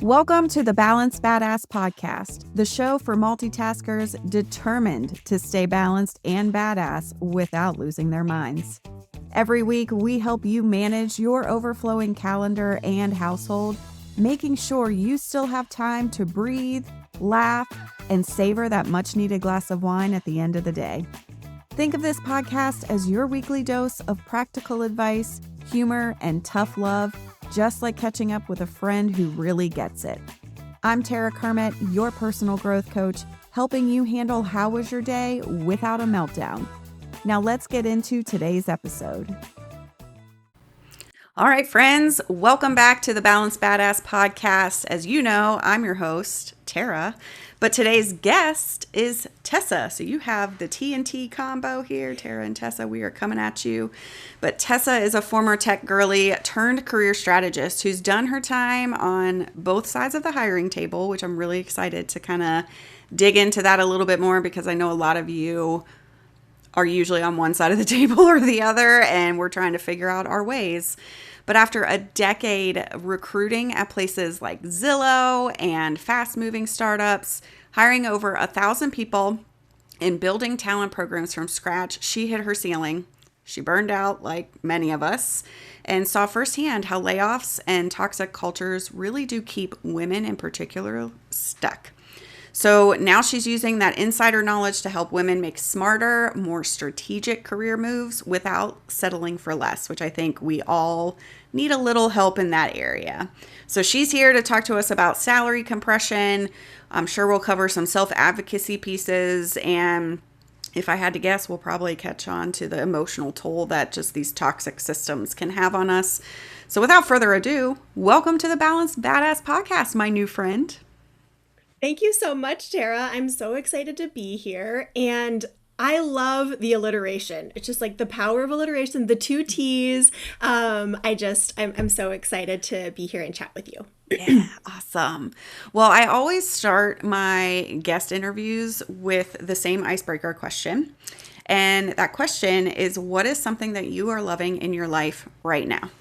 Welcome to the Balanced Badass Podcast, the show for multitaskers determined to stay balanced and badass without losing their minds. Every week, we help you manage your overflowing calendar and household, making sure you still have time to breathe, laugh, and savor that much-needed glass of wine at the end of the day. Think of this podcast as your weekly dose of practical advice, humor, and tough love, just like catching up with a friend who really gets it. I'm Tara Kermiet, your personal growth coach, helping you handle how was your day without a meltdown. Now let's get into today's episode. All right, friends, welcome back to the Balanced Badass Podcast. As you know, I'm your host, Tara, but today's guest is Tessa. So you have the T&T combo here, Tara and Tessa. We are coming at you. But Tessa is a former tech girly turned career strategist who's done her time on both sides of the hiring table, which I'm really excited to kind of dig into that a little bit more because I know a lot of you are usually on one side of the table or the other, and we're trying to figure out our ways. But after a decade recruiting at places like Zillow and fast-moving startups, hiring over 1,000 people and building talent programs from scratch, she hit her ceiling. She burned out like many of us and saw firsthand how layoffs and toxic cultures really do keep women in particular stuck. So now she's using that insider knowledge to help women make smarter, more strategic career moves without settling for less, which I think we all need a little help in that area. So she's here to talk to us about salary compression. I'm sure we'll cover some self-advocacy pieces. And if I had to guess, we'll probably catch on to the emotional toll that just these toxic systems can have on us. So without further ado, welcome to the Balanced Badass Podcast, my new friend. Thank you so much, Tara. I'm so excited to be here. And I love the alliteration. It's just like the power of alliteration, the two T's. I'm so excited to be here and chat with you. Yeah, awesome. Well, I always start my guest interviews with the same icebreaker question. And that question is, what is something that you are loving in your life right now?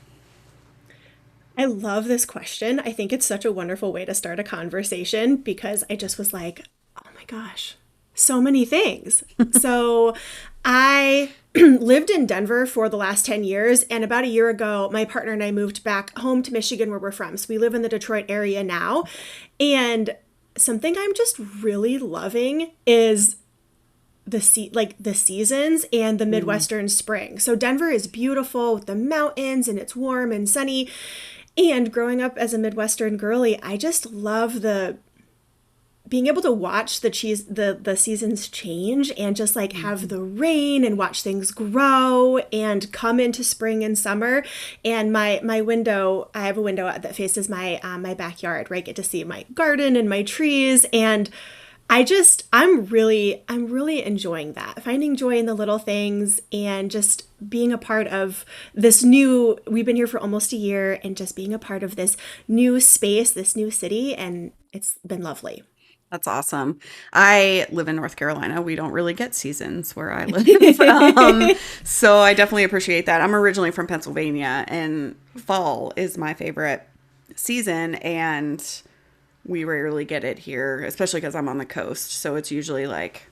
I love this question. I think it's such a wonderful way to start a conversation because I just was like, oh my gosh, so many things. So I lived in Denver for the last 10 years. And about a year ago, my partner and I moved back home to Michigan where we're from. So we live in the Detroit area now. And something I'm just really loving is the seasons and the Midwestern spring. So Denver is beautiful with the mountains and it's warm and sunny. And growing up as a Midwestern girly, I just love being able to watch the seasons change and just like have the rain and watch things grow and come into spring and summer. And my window, I have a window that faces my backyard where I get to see my garden and my trees. And I'm really enjoying that, finding joy in the little things and just being a part of this we've been here for almost a year and just being a part of this new space, this new city. And it's been lovely. That's awesome. I live in North Carolina. We don't really get seasons where I live. So I definitely appreciate that. I'm originally from Pennsylvania and fall is my favorite season. And we rarely get it here, especially because I'm on the coast. So it's usually like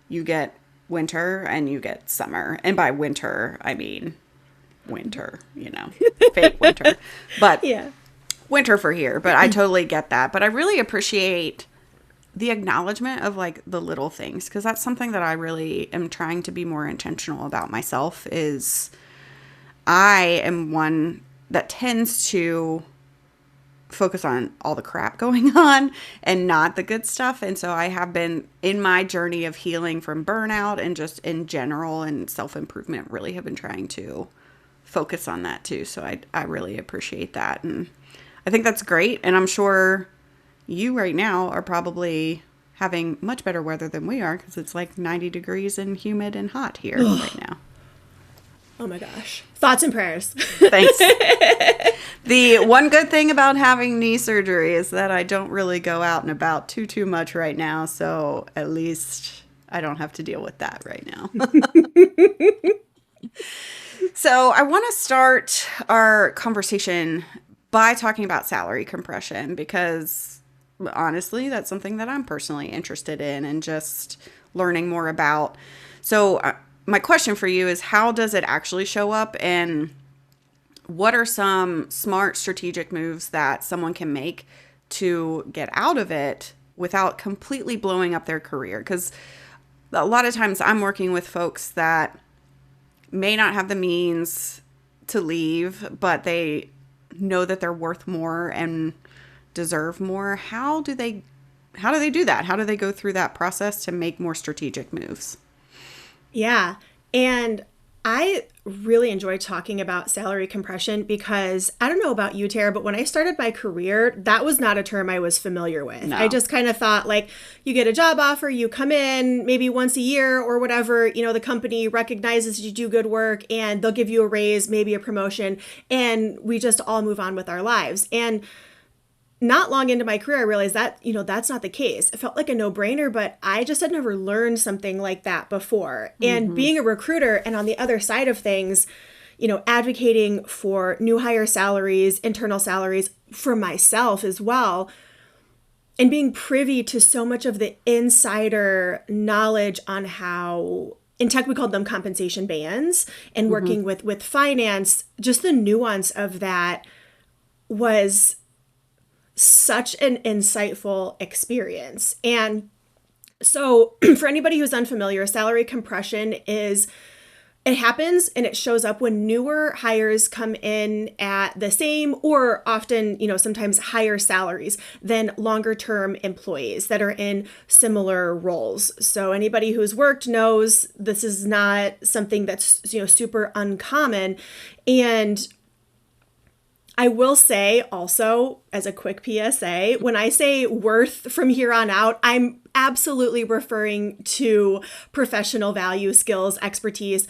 you get winter and you get summer. And by winter, I mean winter, fake winter. But yeah, winter for here. But I totally get that. But I really appreciate the acknowledgement of like the little things, because that's something that I really am trying to be more intentional about myself. Is I am one that tends to focus on all the crap going on and not the good stuff. And so I have been in my journey of healing from burnout and just in general and self-improvement, really have been trying to focus on that too. So I really appreciate that. And I think that's great. And I'm sure you right now are probably having much better weather than we are because it's like 90 degrees and humid and hot here right now. Oh my gosh. Thoughts and prayers. Thanks. The one good thing about having knee surgery is that I don't really go out and about too much right now. So at least I don't have to deal with that right now. So I want to start our conversation by talking about salary compression, because honestly, that's something that I'm personally interested in and just learning more about. So my question for you is, how does it actually show up, and what are some smart strategic moves that someone can make to get out of it without completely blowing up their career? Because a lot of times I'm working with folks that may not have the means to leave, but they know that they're worth more and deserve more. How do they do that? How do they go through that process to make more strategic moves? Yeah. And I really enjoy talking about salary compression because I don't know about you, Tara, but when I started my career, that was not a term I was familiar with. No. I just kind of thought, like, you get a job offer, you come in maybe once a year or whatever, the company recognizes you do good work and they'll give you a raise, maybe a promotion, and we just all move on with our lives. And not long into my career, I realized that, that's not the case. It felt like a no-brainer, but I just had never learned something like that before. And being a recruiter and on the other side of things, advocating for new hire salaries, internal salaries for myself as well, and being privy to so much of the insider knowledge on how, in tech, we called them compensation bands, and working with finance, just the nuance of that was such an insightful experience. And so for anybody who's unfamiliar, salary compression it happens and it shows up when newer hires come in at the same or often, sometimes higher salaries than longer term employees that are in similar roles. So anybody who's worked knows this is not something that's, super uncommon. And I will say also, as a quick PSA, when I say worth from here on out, I'm absolutely referring to professional value, skills, expertise.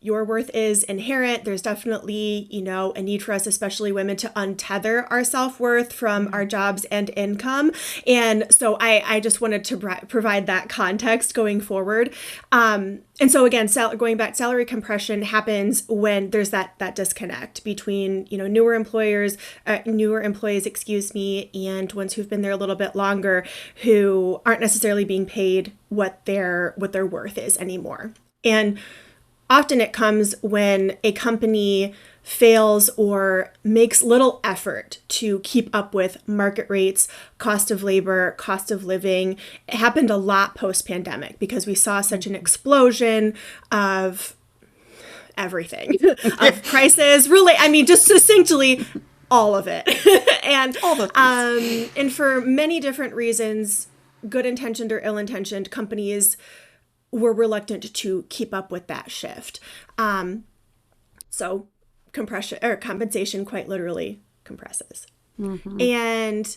Your worth is inherent. There's definitely, a need for us, especially women, to untether our self-worth from our jobs and income. And so I just wanted to provide that context going forward. And so again, going back, salary compression happens when there's that disconnect between, newer employees, and ones who've been there a little bit longer who aren't necessarily being paid what their worth is anymore. And often it comes when a company fails or makes little effort to keep up with market rates, cost of labor, cost of living. It happened a lot post-pandemic because we saw such an explosion of everything, of prices, really, just succinctly, all of it. And all the things. And for many different reasons, good-intentioned or ill-intentioned, companies were reluctant to keep up with that shift. So compression or compensation quite literally compresses. And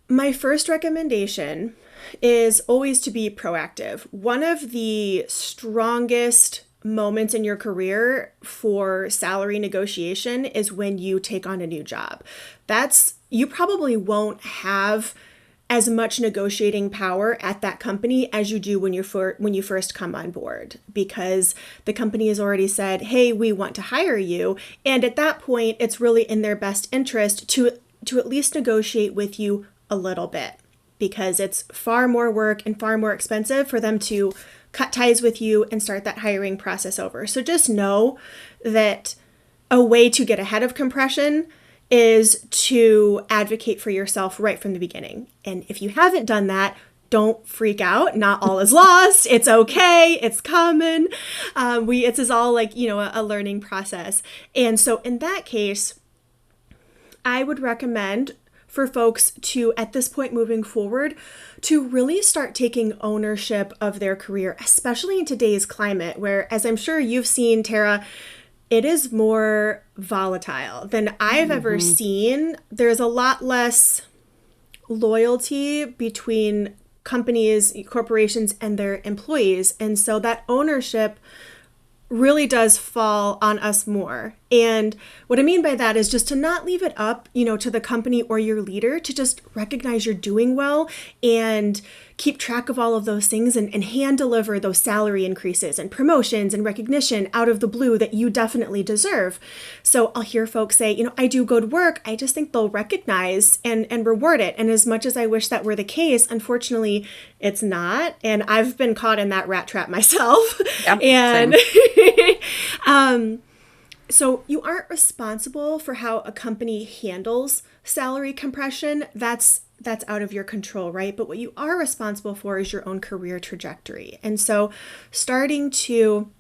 my first recommendation is always to be proactive. One of the strongest moments in your career for salary negotiation is when you take on a new job. You probably won't have as much negotiating power at that company as you do when you first come on board, because the company has already said, hey, we want to hire you. And at that point, it's really in their best interest to at least negotiate with you a little bit, because it's far more work and far more expensive for them to cut ties with you and start that hiring process over. So just know that a way to get ahead of compression is to advocate for yourself right from the beginning. And if you haven't done that, don't freak out. Not all is lost. It's okay. It's common. This is all like, a learning process. And so in that case, I would recommend for folks to, at this point moving forward, to really start taking ownership of their career, especially in today's climate where, as I'm sure you've seen, Tara, it is more volatile than I've ever seen. There's a lot less loyalty between companies, corporations, and their employees. And so that ownership really does fall on us more. And what I mean by that is just to not leave it up, to the company or your leader to just recognize you're doing well and keep track of all of those things and hand deliver those salary increases and promotions and recognition out of the blue that you definitely deserve. So I'll hear folks say, I do good work. I just think they'll recognize and reward it. And as much as I wish that were the case, unfortunately, it's not. And I've been caught in that rat trap myself. Yep, and same. So you aren't responsible for how a company handles salary compression. That's out of your control, right? But what you are responsible for is your own career trajectory. And so starting to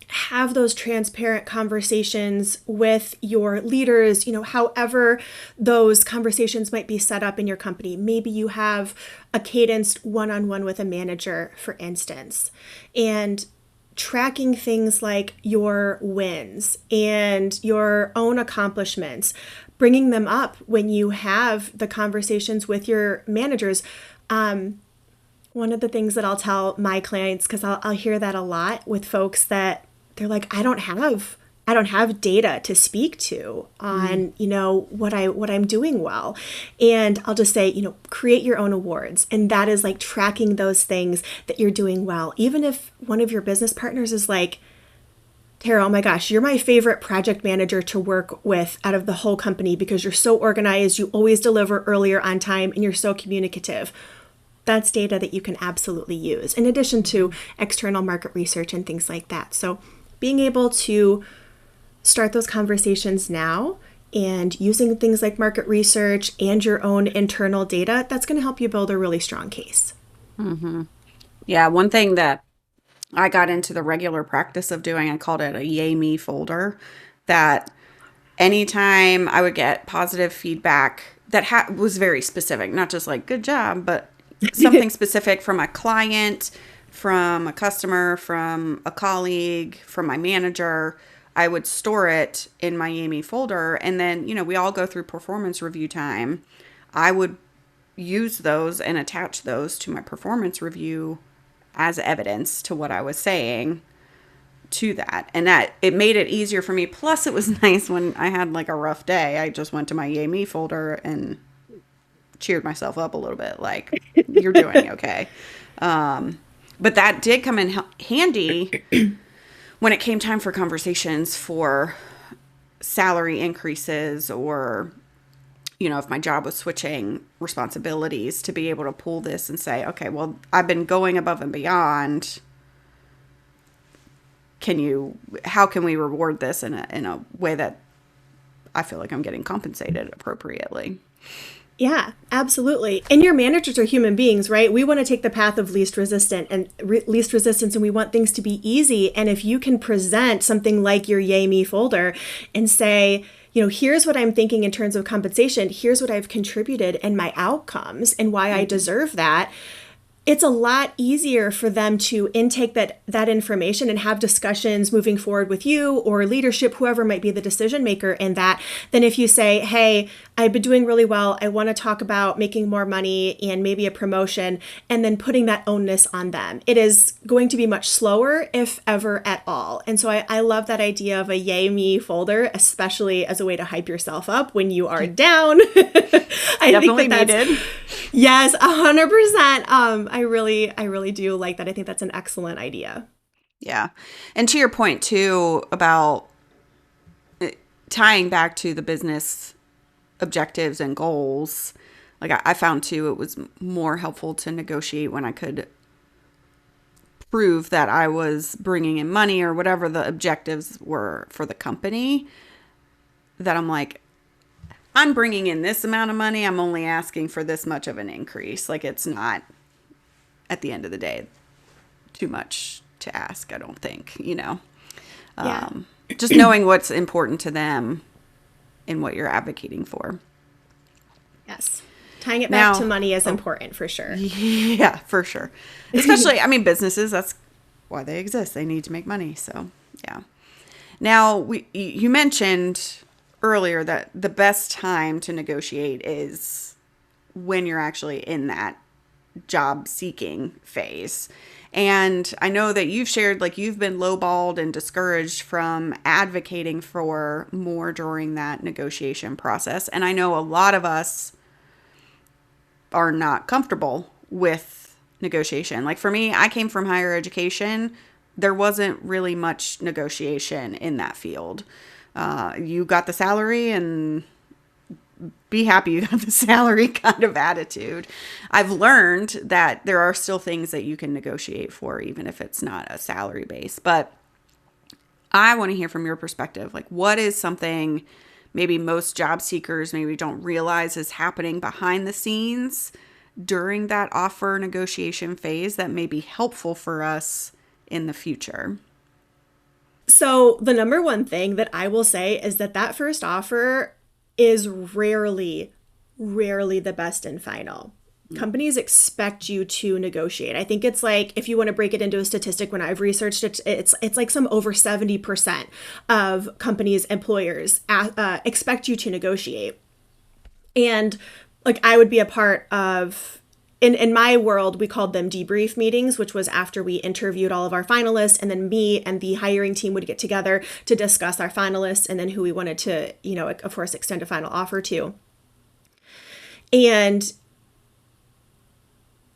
have those transparent conversations with your leaders, however those conversations might be set up in your company. Maybe you have a cadenced one-on-one with a manager, for instance, and tracking things like your wins and your own accomplishments, bringing them up when you have the conversations with your managers. One of the things that I'll tell my clients, because I'll hear that a lot with folks, that they're like, I don't have data to speak to on, what I'm doing well. And I'll just say, create your own awards. And that is like tracking those things that you're doing well. Even if one of your business partners is like, Tara, oh my gosh, you're my favorite project manager to work with out of the whole company because you're so organized, you always deliver earlier on time, and you're so communicative. That's data that you can absolutely use, in addition to external market research and things like that. So being able to start those conversations now and using things like market research and your own internal data, that's going to help you build a really strong case. Mm-hmm. Yeah, one thing that I got into the regular practice of doing, I called it a yay me folder, that anytime I would get positive feedback that was very specific, not just like good job, but something specific from a client, from a customer, from a colleague, from my manager, I would store it in my yay me folder. And then, we all go through performance review time. I would use those and attach those to my performance review as evidence to what I was saying to that. And that it made it easier for me. Plus it was nice when I had like a rough day. I just went to my yay me folder and cheered myself up a little bit. Like, you're doing okay. But that did come in handy when it came time for conversations for salary increases, or, if my job was switching responsibilities, to be able to pull this and say, okay, well, I've been going above and beyond. How can we reward this in a way that I feel like I'm getting compensated appropriately? Yeah, absolutely. And your managers are human beings, right? We want to take the path of least resistance, and we want things to be easy. And if you can present something like your yay me folder and say, here's what I'm thinking in terms of compensation, here's what I've contributed and my outcomes and why I deserve that, it's a lot easier for them to intake that information and have discussions moving forward with you or leadership, whoever might be the decision maker in that, than if you say, hey, I've been doing really well, I want to talk about making more money and maybe a promotion, and then putting that onus on them. It is going to be much slower, if ever at all. And so I love that idea of a yay me folder, especially as a way to hype yourself up when you are down. I Definitely think needed. Yes, 100%. I really do like that. I think that's an excellent idea. Yeah. And to your point too, about tying back to the business objectives and goals, like I found too, it was more helpful to negotiate when I could prove that I was bringing in money or whatever the objectives were for the company, that I'm like, I'm bringing in this amount of money. I'm only asking for this much of an increase. Like, it's not, at the end of the day, too much to ask, I don't think, Yeah. Just knowing what's important to them and what you're advocating for. Yes. Tying it back to money is important for sure. Yeah, for sure. Especially, businesses, that's why they exist. They need to make money. So, yeah. Now, you mentioned earlier that the best time to negotiate is when you're actually in that job seeking phase. And I know that you've shared, like, you've been lowballed and discouraged from advocating for more during that negotiation process. And I know a lot of us are not comfortable with negotiation. Like for me, I came from higher education. There wasn't really much negotiation in that field. You got the salary and be happy you got the salary kind of attitude. I've learned that there are still things that you can negotiate for, even if it's not a salary base. But I want to hear from your perspective. Like, what is something maybe most job seekers maybe don't realize is happening behind the scenes during that offer negotiation phase that may be helpful for us in the future? So the number one thing that I will say is that first offer is rarely the best and final. Companies expect you to negotiate. I think it's like, if you want to break it into a statistic, when I've researched it, it's like some over 70% of companies, employers expect you to negotiate. And like, I would be a part of, in my world, we called them debrief meetings, which was after we interviewed all of our finalists, and then me and the hiring team would get together to discuss our finalists and then who we wanted to, of course, extend a final offer to. And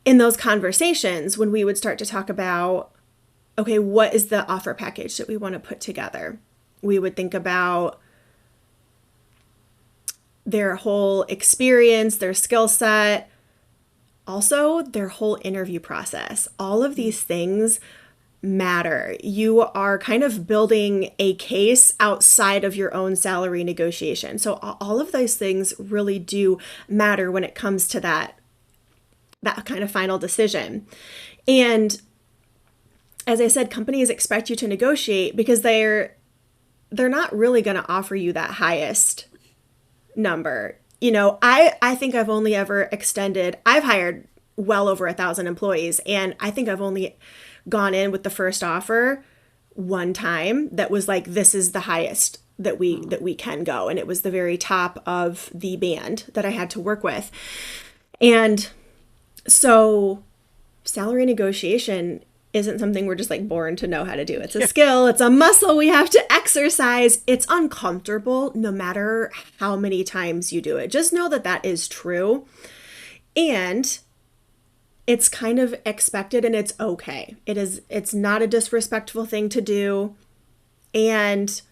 in those conversations, when we would start to talk about, okay, what is the offer package that we want to put together? We would think about their whole experience, their skill set, also their whole interview process. All of these things matter. You are kind of building a case outside of your own salary negotiation. So all of those things really do matter when it comes to that kind of final decision. And as I said, companies expect you to negotiate because they're not really going to offer you that highest number. I think I've only ever I've hired well over 1,000 employees, and I think I've only gone in with the first offer one time that was like, this is the highest that we can go. And it was the very top of the band that I had to work with. And so salary negotiation isn't something we're just like born to know how to do. It's a skill. It's a muscle we have to exercise. It's uncomfortable no matter how many times you do it. Just know that is true. And it's kind of expected, and it's okay. It's not a disrespectful thing to do. And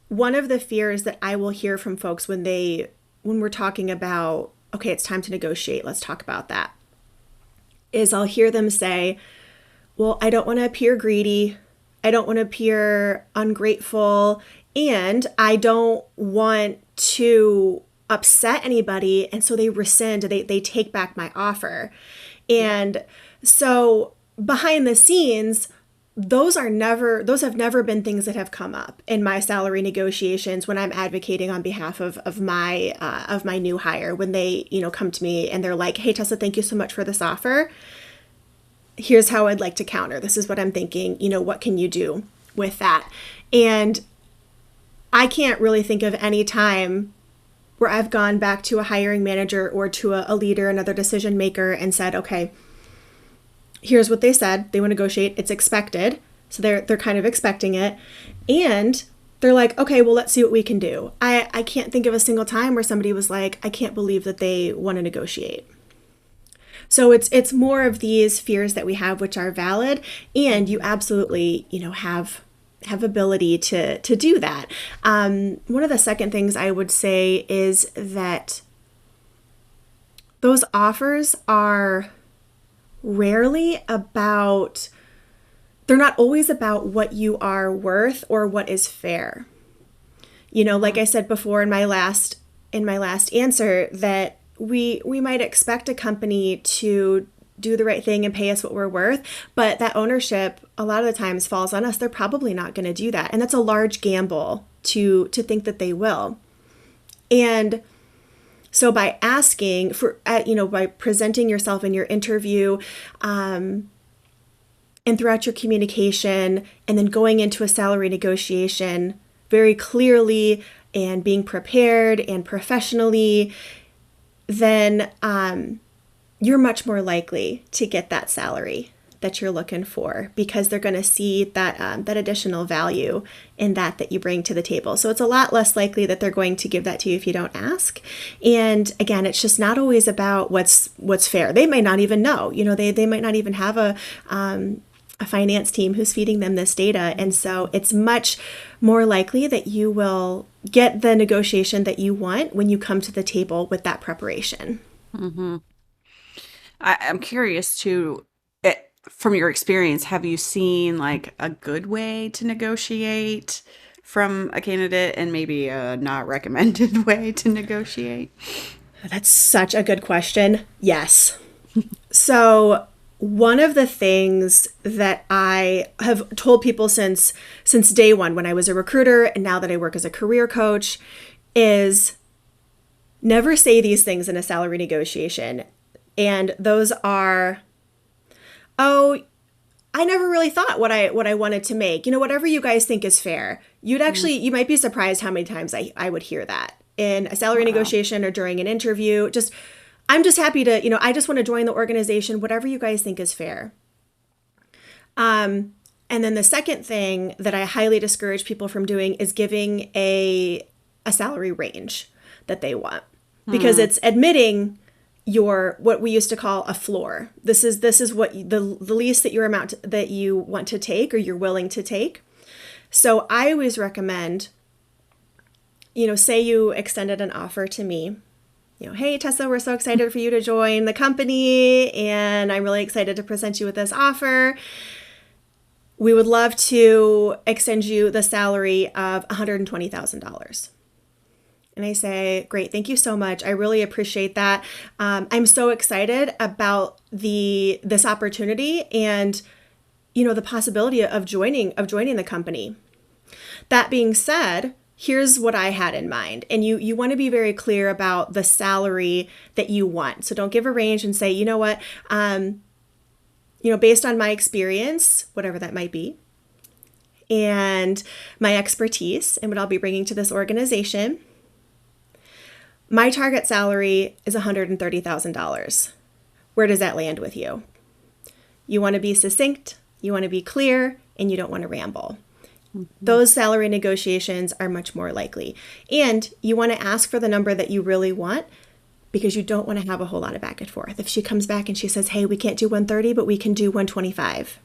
one of the fears that I will hear from folks when we're talking about, okay, it's time to negotiate, let's talk about that, is I'll hear them say, well, I don't want to appear greedy. I don't want to appear ungrateful. And I don't want to upset anybody. And so they rescind, they take back my offer. And so behind the scenes, those have never been things that have come up in my salary negotiations when I'm advocating on behalf of my new hire, when they, come to me and they're like, hey, Tessa, thank you so much for this offer. Here's how I'd like to counter. This is what I'm thinking. What can you do with that? And I can't really think of any time where I've gone back to a hiring manager or to a leader, another decision maker, and said, okay, here's what they said. They want to negotiate. It's expected. So they're kind of expecting it. And they're like, okay, well, let's see what we can do. I can't think of a single time where somebody was like, I can't believe that they want to negotiate. So it's more of these fears that we have, which are valid, and you absolutely, have ability to do that. One of the second things I would say is that those offers are rarely about, they're not always about what you are worth or what is fair. Like I said before in my last answer, that we might expect a company to do the right thing and pay us what we're worth, but that ownership a lot of the times falls on us. They're probably not going to do that. And that's a large gamble to think that they will. And so by asking for, by presenting yourself in your interview, and throughout your communication, and then going into a salary negotiation very clearly and being prepared and professionally, then you're much more likely to get that salary that you're looking for, because they're going to see that that additional value in that you bring to the table. So it's a lot less likely that they're going to give that to you if you don't ask. And again, it's just not always about what's fair. They may not even know. They might not even have a finance team who's feeding them this data. And so it's much more likely that you will get the negotiation that you want when you come to the table with that preparation. Mm-hmm. I'm curious too, from your experience, have you seen like a good way to negotiate from a candidate and maybe a not recommended way to negotiate? That's such a good question. Yes. So one of the things that I have told people since day one, when I was a recruiter and now that I work as a career coach, is never say these things in a salary negotiation. And those are, oh, I never really thought what I wanted to make. Whatever you guys think is fair. You might be surprised how many times I would hear that in a salary negotiation or during an interview. I'm just happy to, I just want to join the organization, whatever you guys think is fair. And then the second thing that I highly discourage people from doing is giving a salary range that they want, because it's admitting what we used to call a floor. This is what the least that that you want to take or you're willing to take. So I always recommend, say you extended an offer to me. Hey, Tessa, we're so excited for you to join the company, and I'm really excited to present you with this offer. We would love to extend you the salary of $120,000. And I say, great, thank you so much. I really appreciate that. I'm so excited about this opportunity and, the possibility of joining the company. That being said, here's what I had in mind. And you want to be very clear about the salary that you want. So don't give a range and say, what, based on my experience, whatever that might be, and my expertise and what I'll be bringing to this organization, my target salary is $130,000. Where does that land with you? You want to be succinct, you want to be clear, and you don't want to ramble. Those salary negotiations are much more likely. And you want to ask for the number that you really want, because you don't want to have a whole lot of back and forth. If she comes back and she says, hey, we can't do 130, but we can do 125.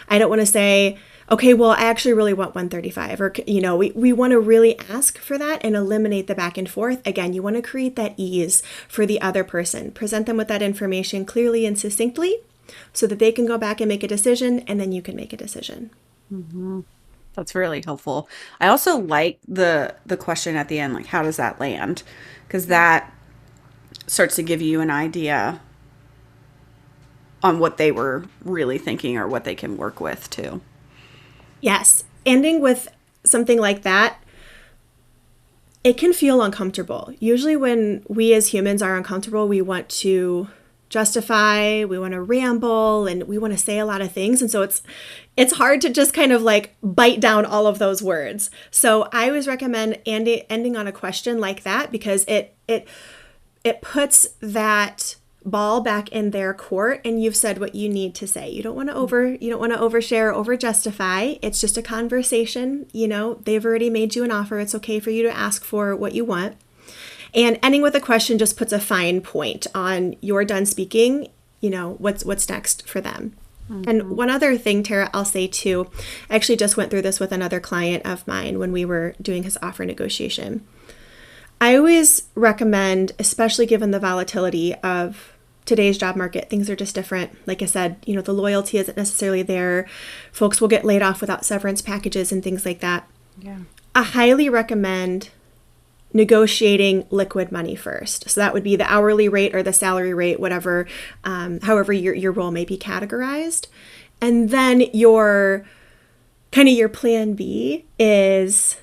I don't want to say, okay, well, I actually really want 135. Or, we want to really ask for that and eliminate the back and forth. Again, you want to create that ease for the other person. Present them with that information clearly and succinctly so that they can go back and make a decision, and then you can make a decision. Mm-hmm. That's really helpful. I also like the question at the end, like, how does that land? Because that starts to give you an idea on what they were really thinking or what they can work with too. Yes. Ending with something like that, it can feel uncomfortable. Usually when we as humans are uncomfortable, we want to justify, we want to ramble, and we want to say a lot of things. And so it's hard to just kind of like bite down all of those words. So I always recommend ending on a question like that, because it puts that ball back in their court, and you've said what you need to say. You don't want to overshare, over justify. It's just a conversation. They've already made you an offer. It's okay for you to ask for what you want. And ending with a question just puts a fine point on you're done speaking, what's next for them. Mm-hmm. And one other thing, Tara, I'll say too, I actually just went through this with another client of mine when we were doing his offer negotiation. I always recommend, especially given the volatility of today's job market, things are just different. Like I said, the loyalty isn't necessarily there. Folks will get laid off without severance packages and things like that. Yeah. I highly recommend negotiating liquid money first. So that would be the hourly rate or the salary rate, whatever, however your role may be categorized. And then your plan B is,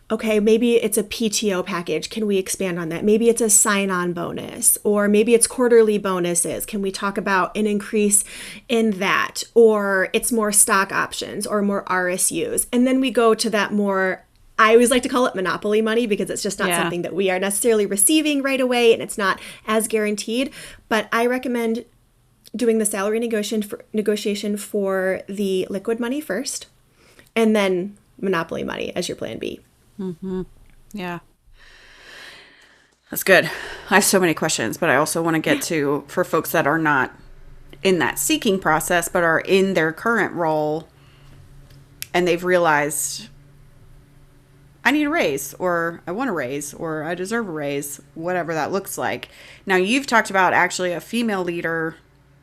okay, maybe it's a PTO package. Can we expand on that? Maybe it's a sign-on bonus, or maybe it's quarterly bonuses. Can we talk about an increase in that? Or it's more stock options or more RSUs. And then we go to that more, I always like to call it monopoly money, because it's just not something that we are necessarily receiving right away, and it's not as guaranteed. But I recommend doing the salary negotiation for the liquid money first, and then monopoly money as your plan B. Yeah. That's good. I have so many questions, but I also want to get to, for folks that are not in that seeking process, but are in their current role and they've realized, I need a raise, or I want a raise, or I deserve a raise, whatever that looks like. Now, you've talked about actually a female leader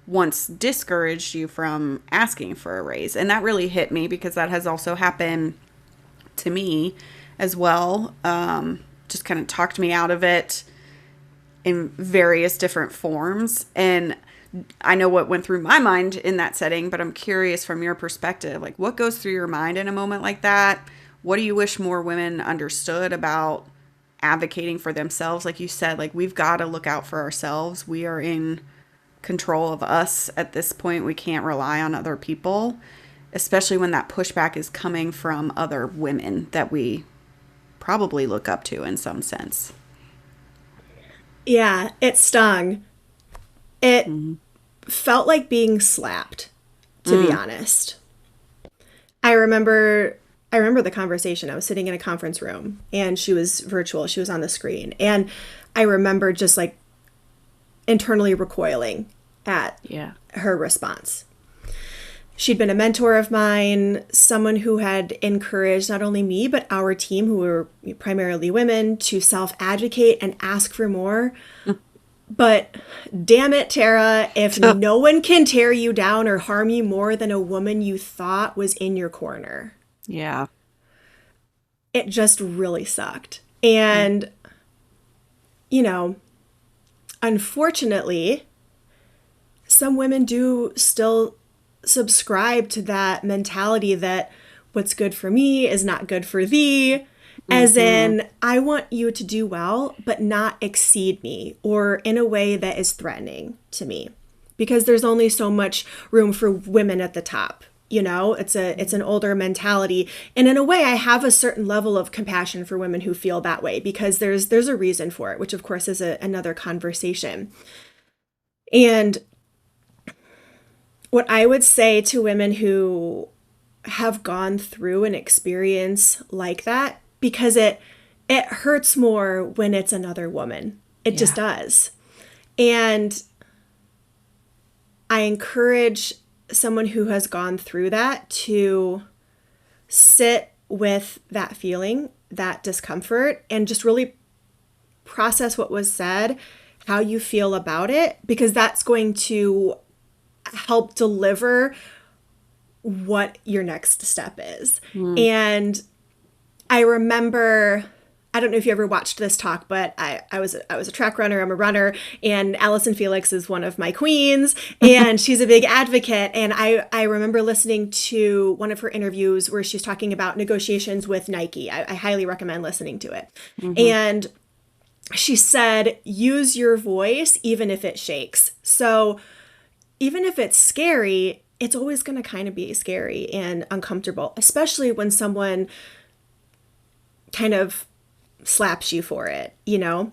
once discouraged you from asking for a raise. And that really hit me because that has also happened to me as well. Just kind of talked me out of it in various different forms. And I know what went through my mind in that setting, but I'm curious from your perspective, like what goes through your mind in a moment like that? What do you wish more women understood about advocating for themselves? Like you said, like we've got to look out for ourselves. We are in control of us at this point. We can't rely on other people, especially when that pushback is coming from other women that we probably look up to in some sense. Yeah, it stung. It felt like being slapped, to be honest. I remember the conversation. I was sitting in a conference room and she was virtual. She was on the screen. And I remember just like internally recoiling at her response. She'd been a mentor of mine, someone who had encouraged not only me, but our team, who were primarily women, to self-advocate and ask for more. But damn it, Tara, if no one can tear you down or harm you more than a woman you thought was in your corner. Yeah. It just really sucked. And, you know, unfortunately, some women do still subscribe to that mentality that what's good for me is not good for thee. As in, I want you to do well, but not exceed me or in a way that is threatening to me, because there's only so much room for women at the top. You know, it's an older mentality. And in a way, I have a certain level of compassion for women who feel that way, because there's a reason for it, which of course is another conversation. And what I would say to women who have gone through an experience like that, because it hurts more when it's another woman. It just does. And I encourage someone who has gone through that to sit with that feeling, that discomfort, and just really process what was said, how you feel about it, because that's going to help deliver what your next step is. And I remember, I don't know if you ever watched this talk, but I was a track runner. I'm a runner, and Allison Felix is one of my queens, and she's a big advocate. And I remember listening to one of her interviews where she's talking about negotiations with Nike. I highly recommend listening to it. And she said, use your voice even if it shakes. So even if it's scary, it's always going to kind of be scary and uncomfortable, especially when someone kind of slaps you for it, you know?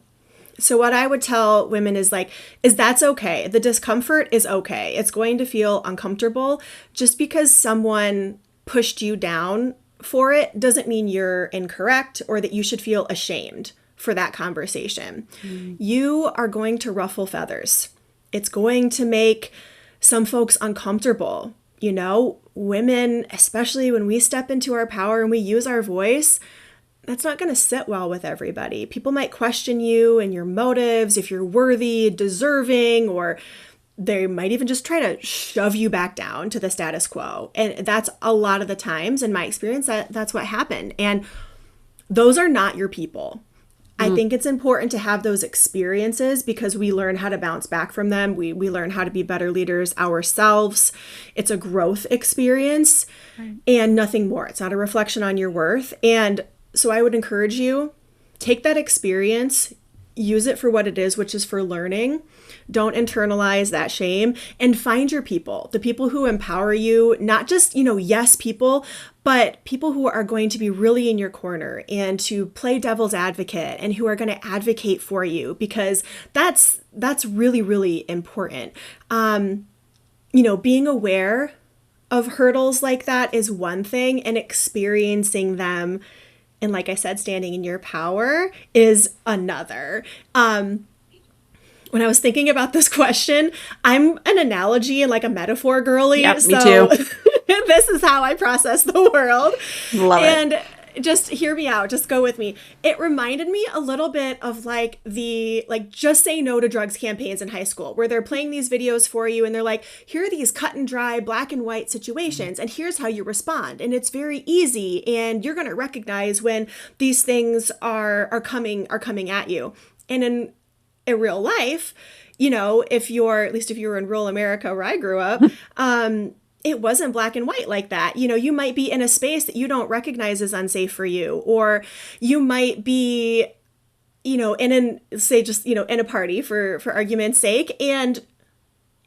So what I would tell women is that's okay. The discomfort is okay. It's going to feel uncomfortable. Just because someone pushed you down for it doesn't mean you're incorrect or that you should feel ashamed for that conversation. You are going to ruffle feathers. It's going to make some folks uncomfortable. You know, women, especially when we step into our power and we use our voice, that's not going to sit well with everybody. People might question you and your motives, if you're worthy, deserving, or they might even just try to shove you back down to the status quo. And that's a lot of the times, in my experience, that's what happened. And those are not your people. I think it's important to have those experiences because we learn how to bounce back from them. We learn how to be better leaders ourselves. It's a growth experience and nothing more. It's not a reflection on your worth. And so I would encourage you, take that experience, use it for what it is, which is for learning. Don't internalize that shame, and find your people, the people who empower you, not just, yes people, but people who are going to be really in your corner and to play devil's advocate and who are going to advocate for you, because that's really, really important. being aware of hurdles like that is one thing, and experiencing them and, like I said, standing in your power is another. When I was thinking about this question, I'm an analogy and like a metaphor girly. Yep, me So too. this is how I process the world. Love it. And just hear me out, just go with me. It reminded me a little bit of like the just say no to drugs campaigns in high school, where they're playing these videos for you and they're like, here are these cut and dry black and white situations and here's how you respond, and it's very easy, and you're going to recognize when these things are coming at you. And in real life, if you're, at least if you were in rural America where I grew up, it wasn't black and white like that. You might be in a space that you don't recognize as unsafe for you, or you might be, say just, in a party for argument's sake, and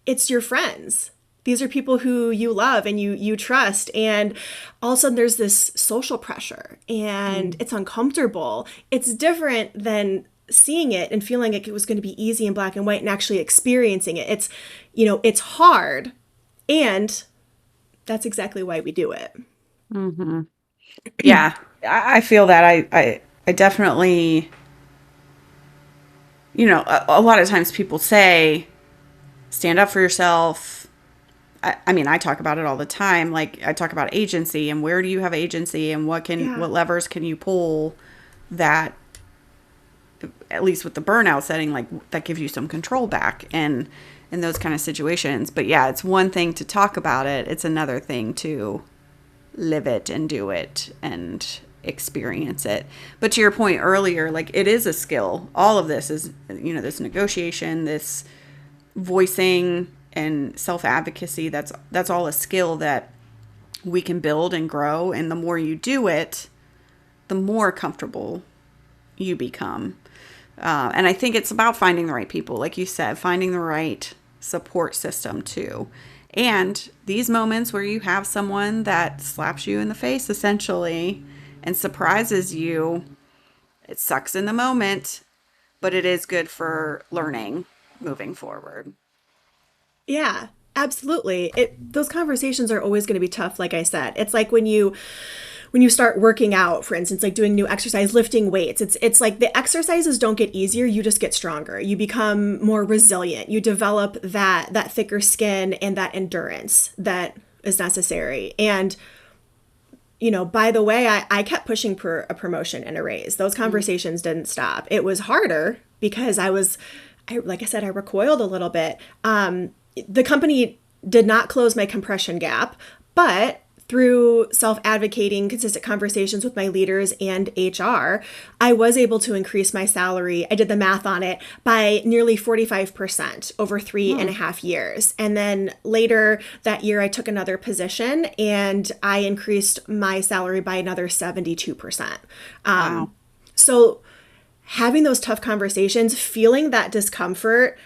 it's your friends. These are people who you love and you trust. And all of a sudden there's this social pressure and it's uncomfortable. It's different than seeing it and feeling like it was going to be easy and black and white and actually experiencing it. It's hard. And that's exactly why we do it. Yeah, I feel that I definitely, a lot of times people say, stand up for yourself. I mean, I talk about it all the time. Like, I talk about agency and where do you have agency and what levers can you pull that, at least with the burnout setting, like that gives you some control back and in those kind of situations. But yeah, it's one thing to talk about it. It's another thing to live it and do it and experience it. But to your point earlier, like, it is a skill. All of this is, this negotiation, this voicing and self-advocacy, that's all a skill that we can build and grow. And the more you do it, the more comfortable you become. And I think it's about finding the right people, like you said, finding the right support system too. And these moments where you have someone that slaps you in the face essentially and surprises you, it sucks in the moment, but it is good for learning moving forward. Yeah, absolutely. Those conversations are always going to be tough. Like I said, it's like when you start working out, for instance, like doing new exercise, lifting weights, it's like the exercises don't get easier. You just get stronger. You become more resilient. You develop that thicker skin and that endurance that is necessary. And, by the way, I kept pushing for a promotion and a raise. Those conversations didn't stop. It was harder because like I said, I recoiled a little bit. The company did not close my compression gap, but through self-advocating, consistent conversations with my leaders and HR, I was able to increase my salary. I did the math on it by nearly 45% over 3.5 years. And then later that year, I took another position and I increased my salary by another 72%. Wow. So having those tough conversations, feeling that discomfort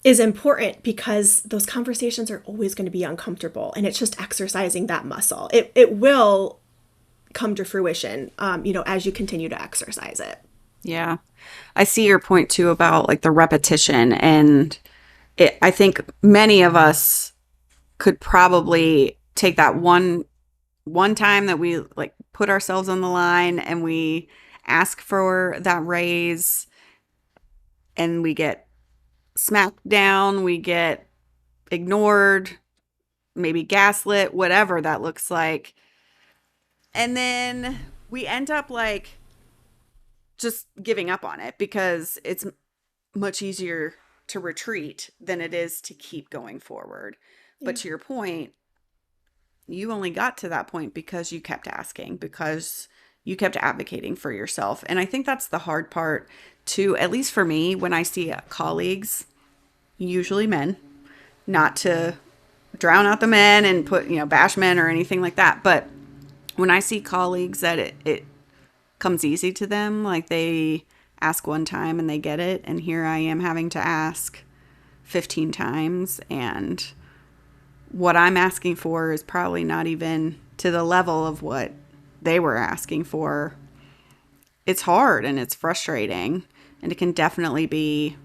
is important, because those conversations are always going to be uncomfortable, and it's just exercising that muscle. It will come to fruition, as you continue to exercise it. Yeah. I see your point too about like the repetition, and I think many of us could probably take that one time that we like put ourselves on the line and we ask for that raise and we get smacked down, we get ignored, maybe gaslit, whatever that looks like. And then we end up like just giving up on it because it's much easier to retreat than it is to keep going forward. Yeah. But to your point, you only got to that point because you kept asking, because you kept advocating for yourself. And I think that's the hard part too, at least for me, when I see colleagues, usually men, not to drown out the men and put, bash men or anything like that. But when I see colleagues that it comes easy to them, like they ask one time and they get it. And here I am having to ask 15 times. And what I'm asking for is probably not even to the level of what they were asking for. It's hard and it's frustrating, and it can definitely be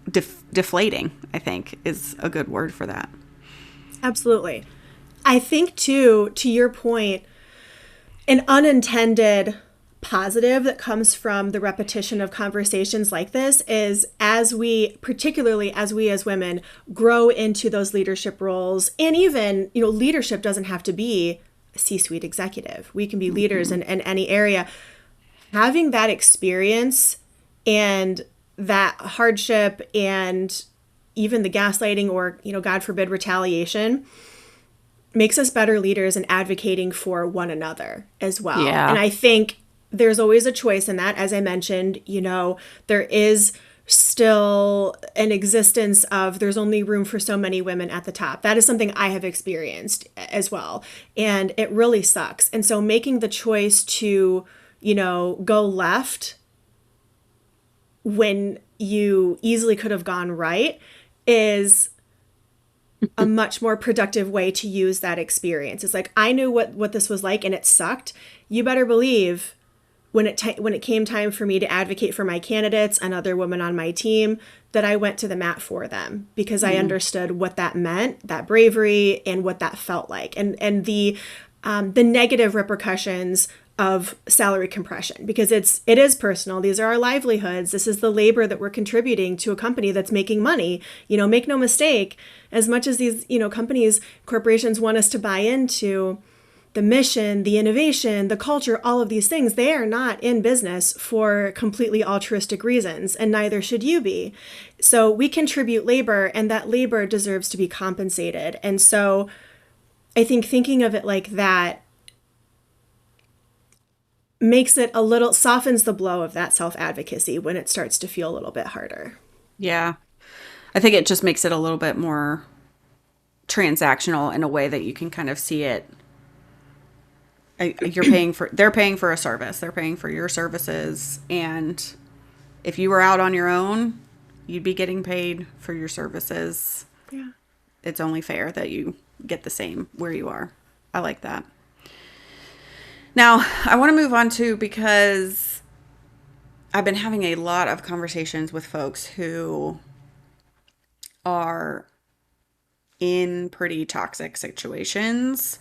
deflating, I think is a good word for that. Absolutely. I think too, to your point, an unintended positive that comes from the repetition of conversations like this is particularly as we as women grow into those leadership roles, and even, leadership doesn't have to be a C-suite executive. We can be leaders in any area. Having that experience and that hardship and even the gaslighting or, God forbid, retaliation makes us better leaders in advocating for one another as well. Yeah. And I think there's always a choice in that. As I mentioned, there is still an existence of there's only room for so many women at the top. That is something I have experienced as well. And it really sucks. And so making the choice to, go left when you easily could have gone right is a much more productive way to use that experience. It's like, I knew what this was like and it sucked. You better believe when it came time for me to advocate for my candidates and other women on my team, that I went to the mat for them because I understood what that meant, that bravery, and what that felt like, and the negative repercussions of salary compression, because it is personal. These are our livelihoods. This is the labor that we're contributing to a company that's making money. Make no mistake, as much as these, corporations want us to buy into the mission, the innovation, the culture, all of these things, they are not in business for completely altruistic reasons, and neither should you be. So we contribute labor, and that labor deserves to be compensated. And so I think thinking of it like that softens the blow of that self-advocacy when it starts to feel a little bit harder. Yeah. I think it just makes it a little bit more transactional in a way that you can kind of see it. They're paying for a service. They're paying for your services. And if you were out on your own, you'd be getting paid for your services. Yeah. It's only fair that you get the same where you are. I like that. Now, I want to move on to, because I've been having a lot of conversations with folks who are in pretty toxic situations,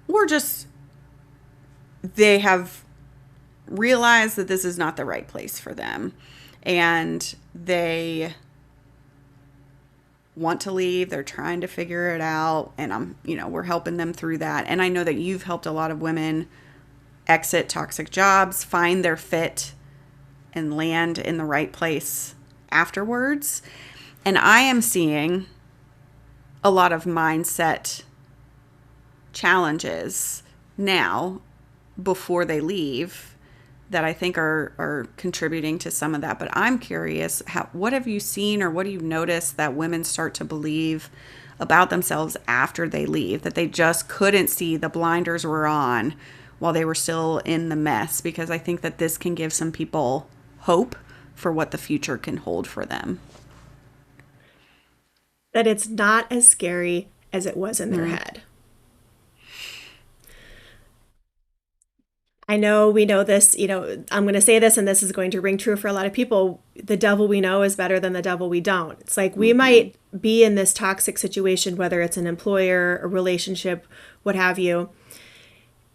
or just they have realized that this is not the right place for them, and they want to leave. They're trying to figure it out, and we're helping them through that. And I know that you've helped a lot of women exit toxic jobs, find their fit, and land in the right place afterwards. And I am seeing a lot of mindset challenges now before they leave that I think are contributing to some of that. But I'm curious, what have you seen, or what do you notice that women start to believe about themselves after they leave, that they just couldn't see, the blinders were on while they were still in the mess? Because I think that this can give some people hope for what the future can hold for them. That it's not as scary as it was in their head. I know we know this, I'm going to say this, and this is going to ring true for a lot of people. The devil we know is better than the devil we don't. It's like we might be in this toxic situation, whether it's an employer, a relationship, what have you.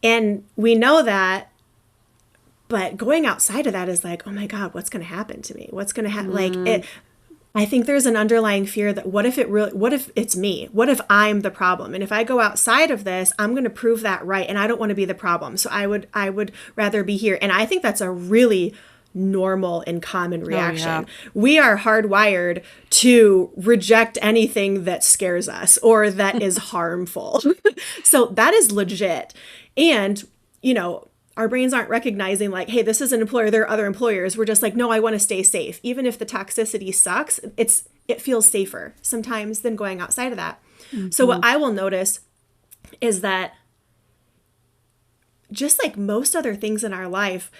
And we know that, but going outside of that is like, oh my God, what's going to happen to me? What's going to happen? I think there's an underlying fear that what if it's me? What if I'm the problem? And if I go outside of this, I'm going to prove that right. And I don't want to be the problem. So I would rather be here. And I think that's a really normal and common reaction. Oh, yeah. We are hardwired to reject anything that scares us or that is harmful. So that is legit. And, our brains aren't recognizing like, hey, this is an employer, there are other employers. We're just like, no, I want to stay safe. Even if the toxicity sucks, it feels safer sometimes than going outside of that. Mm-hmm. So what I will notice is that just like most other things in our life,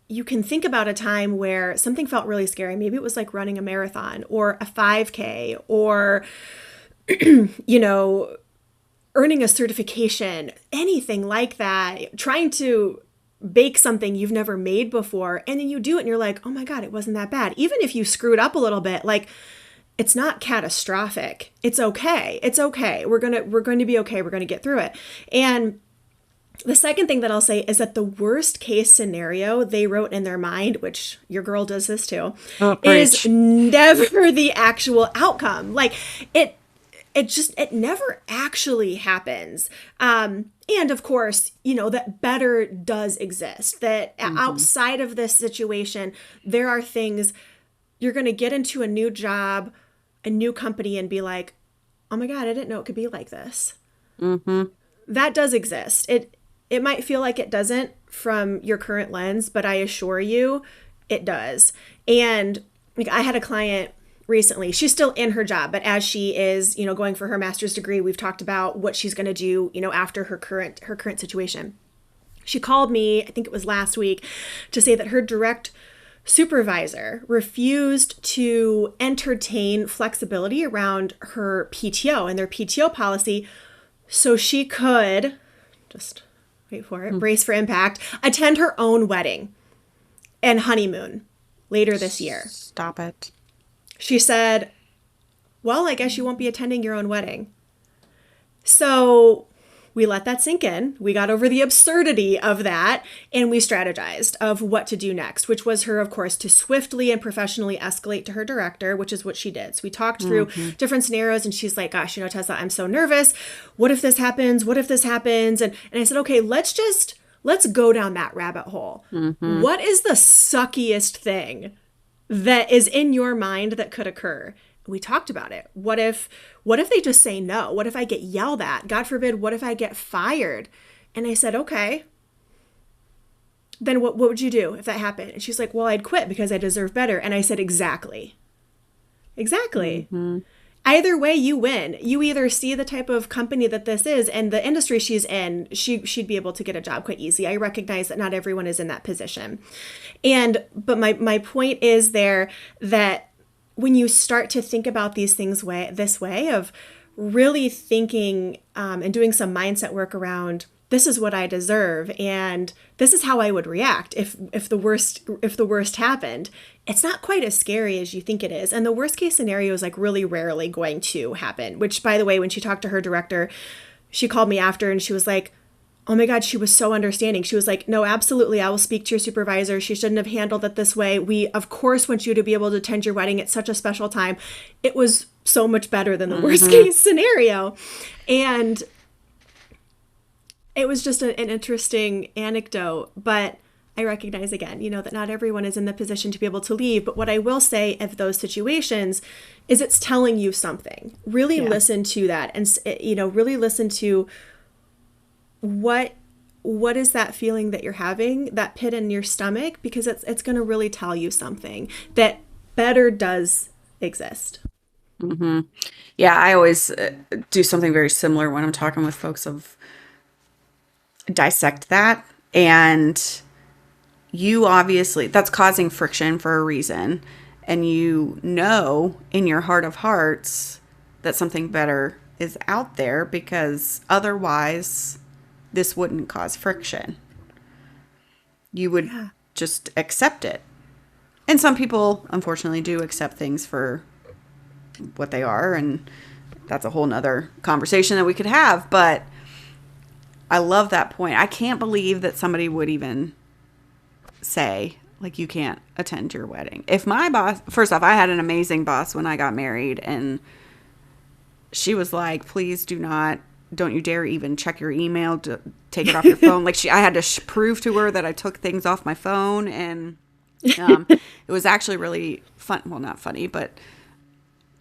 you can think about a time where something felt really scary. Maybe it was like running a marathon or a 5K or, earning a certification, anything like that, trying to bake something you've never made before, and then you do it and you're like, oh my God, it wasn't that bad. Even if you screwed up a little bit, like, it's not catastrophic. It's okay. It's okay. We're going to be okay. We're going to get through it. And the second thing that I'll say is that the worst case scenario they wrote in their mind, which your girl does this too, is never the actual outcome. Like it never actually happens. And of course, that better does exist, that outside of this situation, there are things you're going to get into a new job, a new company, and be like, oh my God, I didn't know it could be like this. Mm-hmm. That does exist. It might feel like it doesn't from your current lens, but I assure you it does. And like, I had a client recently, she's still in her job, but as she is, going for her master's degree, we've talked about what she's going to do, after her current situation. She called me, I think it was last week, to say that her direct supervisor refused to entertain flexibility around her PTO and their PTO policy, so she could, just wait for it, brace for impact, attend her own wedding and honeymoon later this year. Stop it. She said, well, I guess you won't be attending your own wedding. So we let that sink in. We got over the absurdity of that, and we strategized of what to do next, which was her, of course, to swiftly and professionally escalate to her director, which is what she did. So we talked through different scenarios, and she's like, gosh, Tessa, I'm so nervous. What if this happens? What if this happens? And I said, okay, let's go down that rabbit hole. Mm-hmm. What is the suckiest thing that is in your mind that could occur? We talked about it. What if they just say no? What if I get yelled at? God forbid, what if I get fired? And I said, okay, then what would you do if that happened? And she's like, well, I'd quit because I deserve better. And I said, exactly. Mm-hmm. Either way, you win. You either see the type of company that this is and the industry she's in, she'd be able to get a job quite easy. I recognize that not everyone is in that position. But my point is there that when you start to think about these things this way of really thinking and doing some mindset work around, this is what I deserve and this is how I would react if the worst happened, it's not quite as scary as you think it is. And the worst case scenario is like really rarely going to happen, which, by the way, when she talked to her director, she called me after and she was like, oh my God, she was so understanding. She was like, no, absolutely, I will speak to your supervisor. She shouldn't have handled it this way. We, of course, want you to be able to attend your wedding at such a special time. It was so much better than the worst case scenario. And it was just an interesting anecdote, but I recognize again, that not everyone is in the position to be able to leave. But what I will say of those situations is it's telling you something. Really listen to that and, really listen to what is that feeling that you're having, that pit in your stomach, because it's going to really tell you something that better does exist. Mm-hmm. Yeah, I always do something very similar when I'm talking with folks of dissect that. And you obviously, that's causing friction for a reason. And in your heart of hearts that something better is out there, because otherwise this wouldn't cause friction. You would just accept it. And some people, unfortunately, do accept things for what they are. And that's a whole nother conversation that we could have. But I love that point. I can't believe that somebody would even say, like, you can't attend your wedding. If my boss, first off, I had an amazing boss when I got married. And she was like, please don't you dare even check your email, to take it off your phone. Like I had to prove to her that I took things off my phone. And it was actually really fun. Well, not funny, but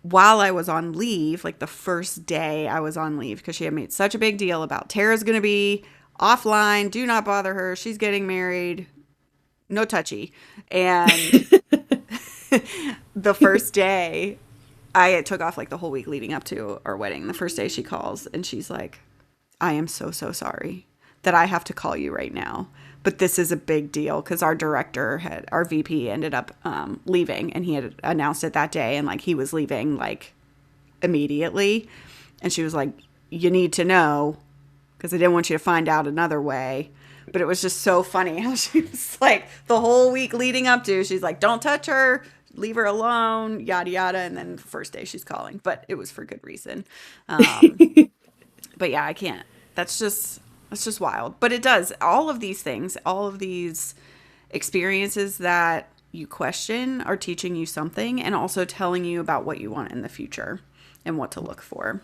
while I was on leave, like the first day I was on leave, because she had made such a big deal about Tara's going to be offline. Do not bother her. She's getting married. No touchy. And the first day, I took off like the whole week leading up to our wedding. The first day she calls and she's like, I am so, so sorry that I have to call you right now. But this is a big deal because our VP ended up leaving, and he had announced it that day, and like he was leaving like immediately. And she was like, you need to know, because I didn't want you to find out another way. But it was just so funny how she was like, the whole week leading up to, she's like, don't touch her, leave her alone, yada, yada. And then the first day she's calling, but it was for good reason. But yeah, I can't. That's just wild. But it does. All of these things, all of these experiences that you question are teaching you something and also telling you about what you want in the future and what to look for.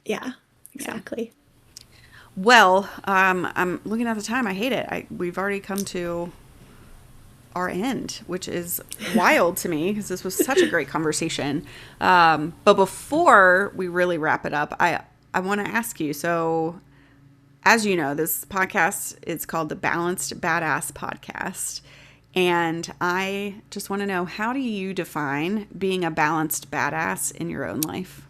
Yeah, exactly. Yeah. Well, I'm looking at the time. I hate it. We've already come to our end, which is wild to me because this was such a great conversation. But before we really wrap it up, I want to ask you. So, as you know, this podcast is called the Balanced Badass Podcast. And I just want to know, how do you define being a balanced badass in your own life?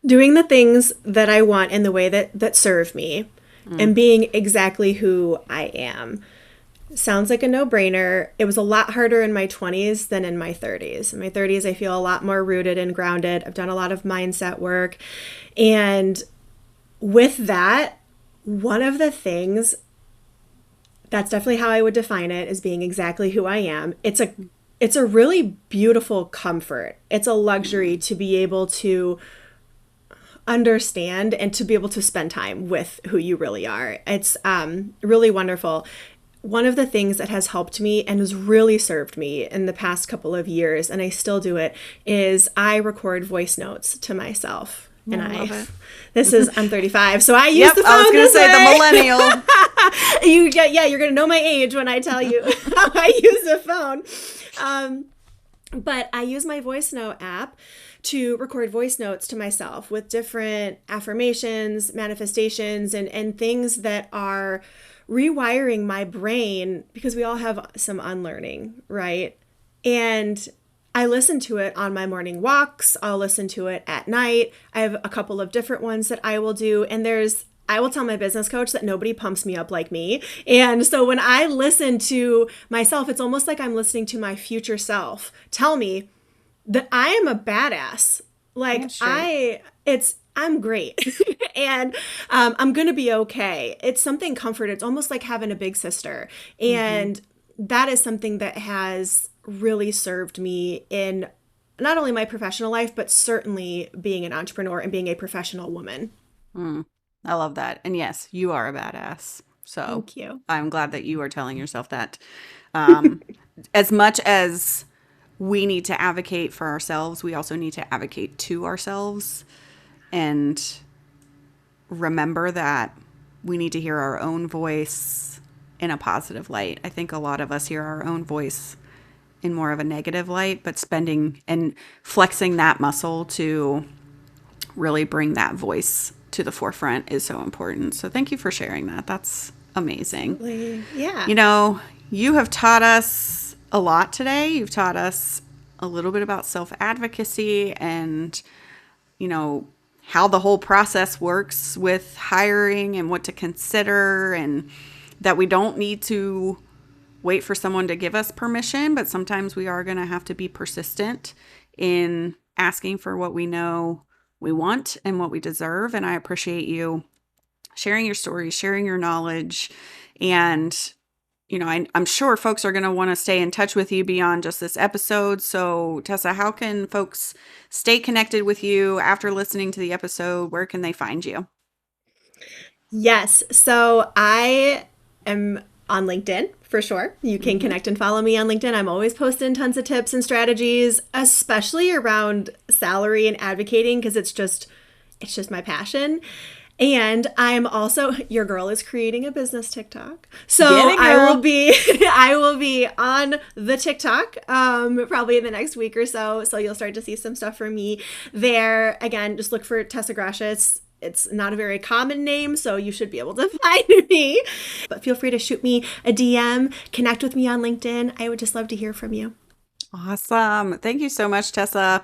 Doing the things that I want in the way that serve me and being exactly who I am. Sounds like a no-brainer. It was a lot harder in my 20s than in my 30s. In my 30s, I feel a lot more rooted and grounded. I've done a lot of mindset work. And with that, one of the things, that's definitely how I would define it, is being exactly who I am. It's a really beautiful comfort. It's a luxury to be able to understand and to be able to spend time with who you really are. It's really wonderful. One of the things that has helped me and has really served me in the past couple of years, and I still do it, is I record voice notes to myself. And I love it. I'm 35, so I use the phone. I was going to say the millennial. You're going to know my age when I tell you how I use the phone. But I use my voice note app to record voice notes to myself with different affirmations, manifestations, and things that are rewiring my brain, because we all have some unlearning, right? And I listen to it on my morning walks. I'll listen to it at night. I have a couple of different ones that I will do. And I will tell my business coach that nobody pumps me up like me. And so when I listen to myself, it's almost like I'm listening to my future self tell me that I am a badass. Like I'm great and I'm going to be okay. It's something comfort. It's almost like having a big sister. And that is something that has really served me in not only my professional life, but certainly being an entrepreneur and being a professional woman. I love that. And yes, you are a badass. So thank you. I'm glad that you are telling yourself that. As much as we need to advocate for ourselves, we also need to advocate to ourselves and remember that we need to hear our own voice in a positive light. I think a lot of us hear our own voice in more of a negative light, but spending and flexing that muscle to really bring that voice to the forefront is so important. So thank you for sharing that. That's amazing. Absolutely. Yeah. You know, you have taught us a lot today. You've taught us a little bit about self-advocacy and, you know, how the whole process works with hiring and what to consider, and that we don't need to wait for someone to give us permission, but sometimes we are going to have to be persistent in asking for what we know we want and what we deserve. And I appreciate you sharing your story, sharing your knowledge. And, you know, I'm sure folks are going to want to stay in touch with you beyond just this episode. So Tessa, how can folks stay connected with you after listening to the episode? Where can they find you? Yes. So I am on LinkedIn for sure. You can connect and follow me on LinkedIn. I'm always posting tons of tips and strategies, especially around salary and advocating, because it's just my passion. And I'm also, your girl is creating a business TikTok. So I will be on the TikTok probably in the next week or so. So you'll start to see some stuff from me there. Again, just look for Tessa Grashuis. It's not a very common name, so you should be able to find me. But feel free to shoot me a DM, connect with me on LinkedIn. I would just love to hear from you. Awesome. Thank you so much, Tessa.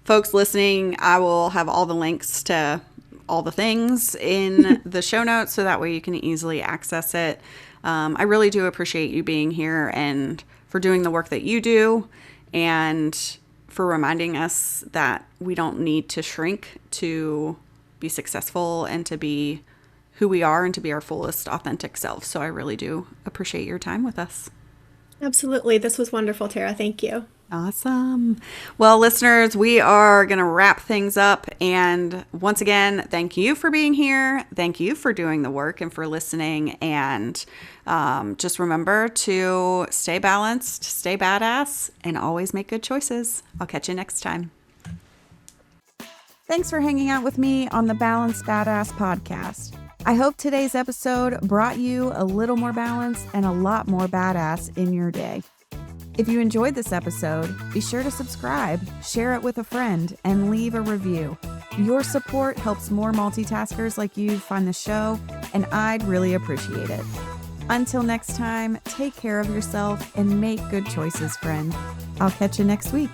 Folks listening, I will have all the links to all the things in the show notes so that way you can easily access it. I really do appreciate you being here and for doing the work that you do and for reminding us that we don't need to shrink to be successful and to be who we are and to be our fullest authentic selves. So I really do appreciate your time with us. Absolutely. This was wonderful, Tara. Thank you. Awesome. Well, listeners, we are going to wrap things up. And once again, thank you for being here. Thank you for doing the work and for listening. And just remember to stay balanced, stay badass, and always make good choices. I'll catch you next time. Thanks for hanging out with me on the Balanced Badass podcast. I hope today's episode brought you a little more balance and a lot more badass in your day. If you enjoyed this episode, be sure to subscribe, share it with a friend, and leave a review. Your support helps more multitaskers like you find the show, and I'd really appreciate it. Until next time, take care of yourself and make good choices, friend. I'll catch you next week.